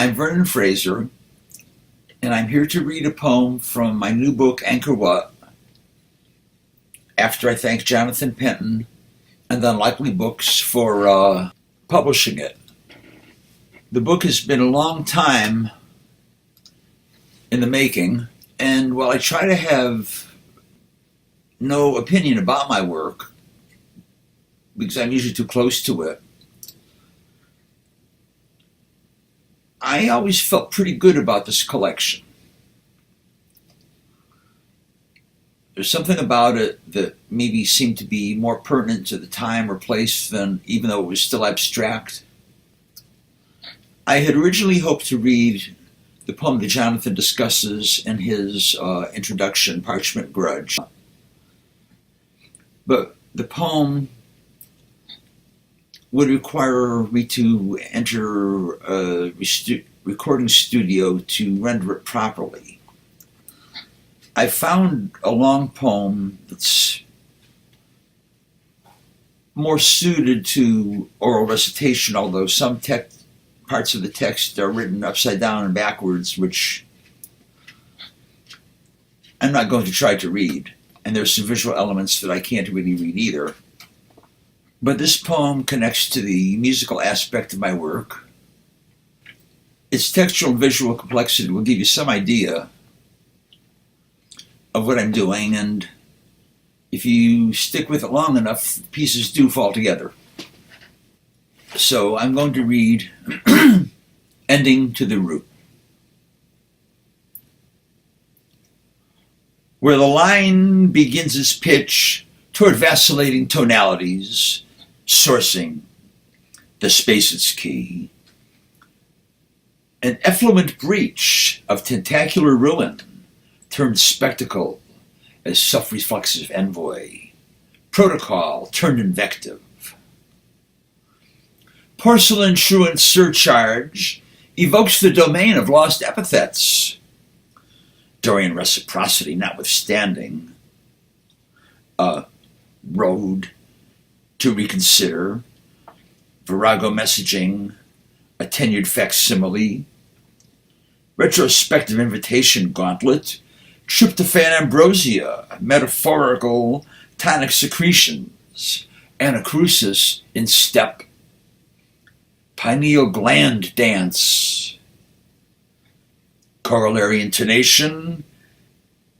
I'm Vernon Frazer, and I'm here to read a poem from my new book, Anchor What, after I thank Jonathan Penton and Unlikely Books for publishing it. The book has been a long time in the making, and while I try to have no opinion about my work, because I'm usually too close to it, I always felt pretty good about this collection. There's something about it that maybe seemed to be more pertinent to the time or place than, even though it was still abstract. I had originally hoped to read the poem that Jonathan discusses in his introduction, Parchment Grudge. But the poem would require me to enter a recording studio to render it properly. I found a long poem that's more suited to oral recitation, although some parts of the text are written upside down and backwards, which I'm not going to try to read. And there's some visual elements that I can't really read either. But this poem connects to the musical aspect of my work. Its textual and visual complexity will give you some idea of what I'm doing, and if you stick with it long enough, pieces do fall together. So I'm going to read Ending to the Root. Where the line begins its pitch toward vacillating tonalities, sourcing the space its key. An effluent breach of tentacular ruin turned spectacle as self-reflexive envoy. Protocol turned invective. Porcelain truant surcharge evokes the domain of lost epithets. Dorian reciprocity notwithstanding. Road to reconsider, virago messaging, a tenured facsimile, retrospective invitation gauntlet, tryptophan ambrosia, metaphorical tonic secretions, anacrusis in step, pineal gland dance, corollary intonation,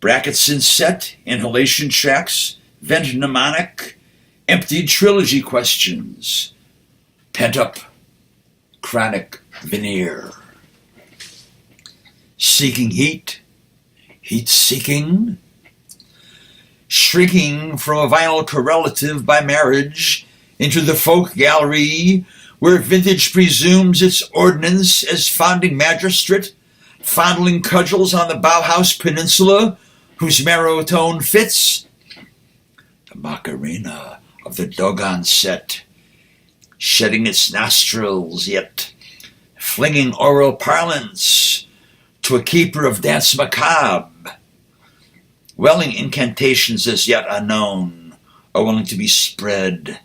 brackets in set, inhalation tracks, vent mnemonic, emptied trilogy questions, pent-up chronic veneer. Seeking heat, heat-seeking, shrinking from a vinyl correlative by marriage into the folk gallery where vintage presumes its ordinance as founding magistrate, fondling cudgels on the Bauhaus Peninsula whose marrow tone fits. The Macarena of the Dogon set, shedding its nostrils, yet flinging oral parlance to a keeper of dance macabre, welling incantations as yet unknown, or willing to be spread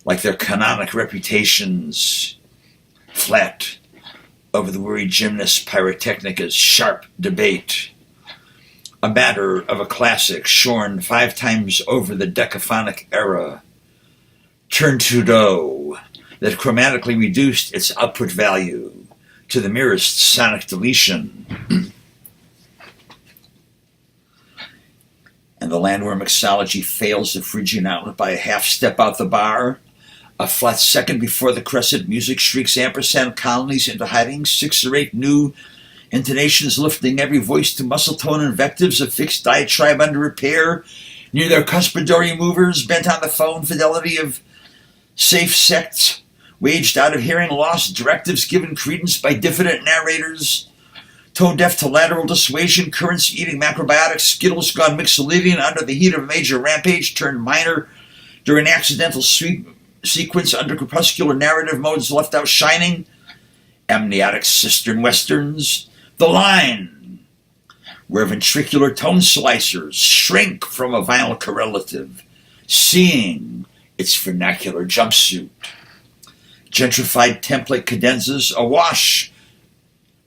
like their canonic reputations, flat over the worried gymnast pyrotechnica's sharp debate, a matter of a classic shorn 5 times over the decaphonic era, turned to dough that chromatically reduced its output value to the merest sonic deletion. And the landworm mixology fails the Phrygian outlet by a half step out the bar, a flat second before the crescent music shrieks ampersand colonies into hiding, 6 or 8 new intonations lifting every voice to muscle tone invectives, a fixed diatribe under repair, near their cuspidori movers bent on the phone fidelity of safe sects, waged out of hearing loss, directives given credence by diffident narrators, tone deaf to lateral dissuasion, currents eating macrobiotics, skittles gone mixolydian under the heat of a major rampage turned minor during accidental sequence under crepuscular narrative modes left out shining, amniotic cistern westerns, the line, where ventricular tone slicers shrink from a vinyl correlative, seeing its vernacular jumpsuit. Gentrified template cadenzas awash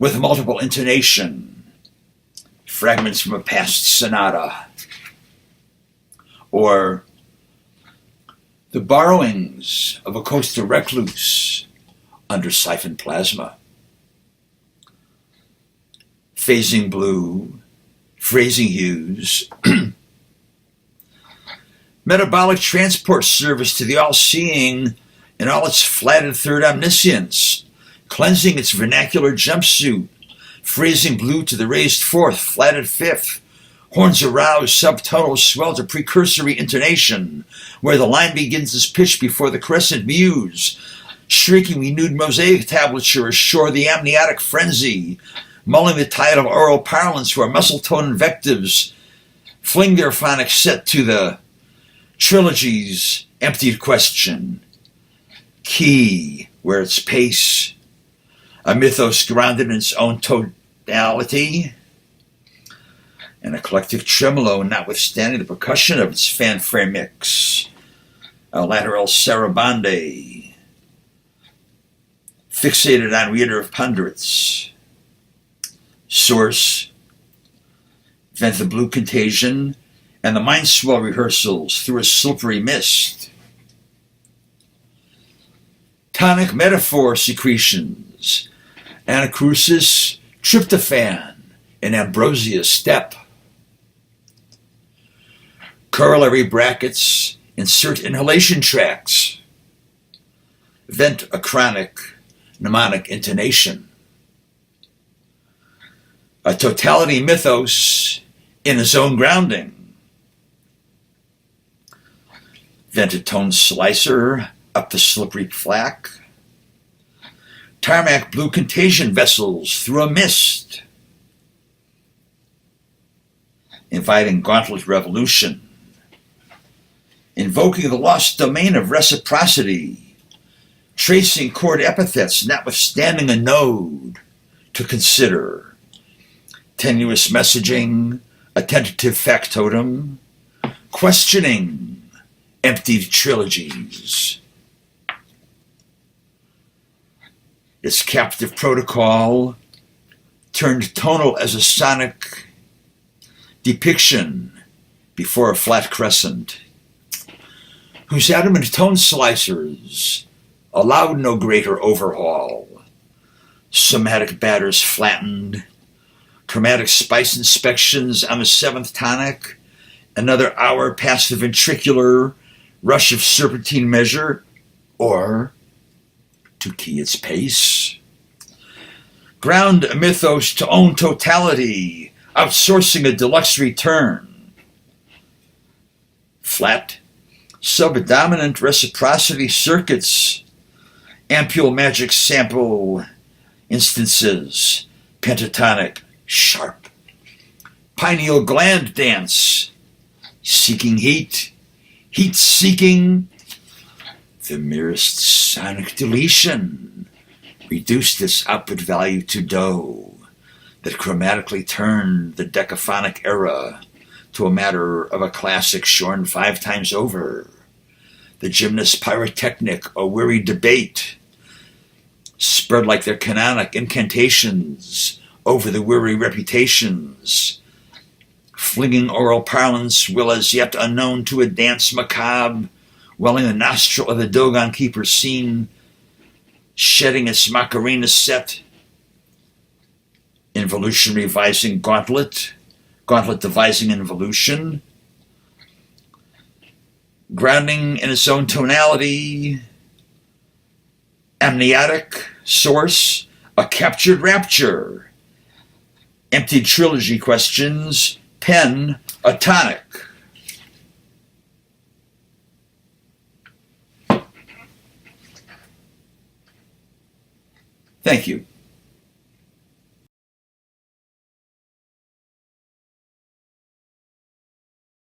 with multiple intonation, fragments from a past sonata, or the borrowings of a coastal recluse under siphon plasma. Phasing blue, phrasing hues, metabolic transport service to the all-seeing in all its flatted third omniscience, cleansing its vernacular jumpsuit, phrasing blue to the raised fourth, flatted fifth, horns aroused, subtonal swell to precursory intonation, where the line begins its pitch before the crescent muse, shrieking renewed mosaic tablature ashore the amniotic frenzy, mulling the tide of oral parlance where muscle tone invectives fling their phonic set to the trilogy's emptied question. Key, where its pace, a mythos grounded in its own totality, an eclectic tremolo notwithstanding the percussion of its fanfare mix, a lateral sarabande, fixated on reiterative ponderates. Source, vent the blue contagion, and the mind swell rehearsals through a slippery mist. Tonic metaphor secretions, anacrusis, tryptophan, and ambrosia step. Corollary brackets, insert inhalation tracks. Vent a chronic mnemonic intonation. A totality mythos in its own grounding. Vent a tone slicer up the slippery flack. Tarmac blue contagion vessels through a mist. Inviting gauntlet revolution. Invoking the lost domain of reciprocity. Tracing chord epithets notwithstanding a node to consider. Tenuous messaging, a tentative factotum, questioning emptied trilogies. Its captive protocol turned tonal as a sonic depiction before a flat crescent, whose adamant tone slicers allowed no greater overhaul. Somatic batters flattened, chromatic spice inspections on the seventh tonic, another hour past the ventricular rush of serpentine measure, or to key its pace. Ground a mythos to own totality, outsourcing a deluxe return. Flat, subdominant reciprocity circuits, ampule magic sample instances, pentatonic, sharp, pineal gland dance, seeking heat, heat seeking, the merest sonic deletion reduced this output value to dough that chromatically turned the decaphonic era to a matter of a classic shorn 5 times over. The gymnast pyrotechnic, a weary debate, spread like their canonic incantations over the weary reputations, flinging oral parlance will as yet unknown to a dance macabre, welling the nostril of the Dogon keeper seen, shedding its Macarena set, involution revising gauntlet devising involution, grounding in its own tonality, amniotic source, a captured rapture, emptied trilogy questions, pen, a tonic. Thank you.